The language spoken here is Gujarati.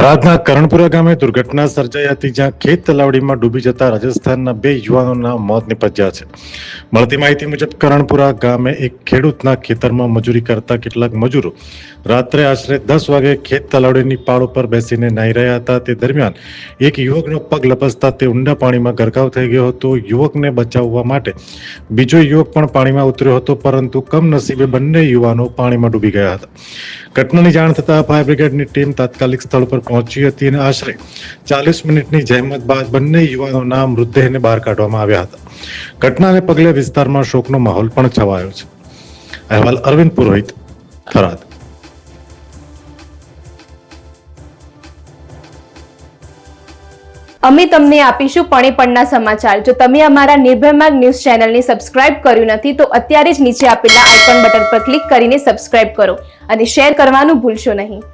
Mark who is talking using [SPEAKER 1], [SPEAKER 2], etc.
[SPEAKER 1] થરાદના કરણપુરા ગામે દુર્ઘટના સર્જાઈ હતી, જ્યાં ખેત તલાવડીમાં ડૂબી જતા રાજસ્થાનના 2 યુવાનોના મોત નિપજ્યા છે. મળતી માહિતી મુજબ કરણપુરા ગામે એક ખેડૂતના ખેતરમાં મજૂરી કરતા કેટલાક મજૂરો રાત્રે આશરે 10 વાગે ખેત તલાવડીની પાળ ઉપર બેસીને નાહી રહ્યા હતા. તે દરમિયાન એક યુવકનો પગ લપસતા તે ઊંડા પાણીમાં ગરકાવ થઈ ગયો હતો. યુવકને બચાવવા માટે બીજો યુવક પણ પાણીમાં ઉતર્યો હતો, પરંતુ કમનસીબે બંને યુવાનો પાણીમાં ડૂબી ગયા હતા. ઘટનાની જાણ થતાં ફાયર બ્રિગેડની ટીમ તાત્કાલિક સ્થળ પર પહોંચી હતી અને આશરે 40 મિનિટની જહેમત બાદ બંને યુવાનોના મૃતદેહને બહાર કાઢવામાં આવ્યા હતા. ઘટનાને પગલે વિસ્તારમાં શોકનો માહોલ પણ છવાયો છે. અહેવાલ અરવિંદ પુરોહિત, થરાદ.
[SPEAKER 2] અમે તમને આપીશું પળે-પળના સમાચાર. જો તમે અમારા નિર્ભય માર્ગ ન્યૂઝ ચેનલને સબસ્ક્રાઇબ કર્યું નથી તો અત્યારે જ નીચે આપેલા આઇકોન બટન પર ક્લિક કરીને સબસ્ક્રાઇબ કરો અને શેર કરવાનું ભૂલશો નહીં.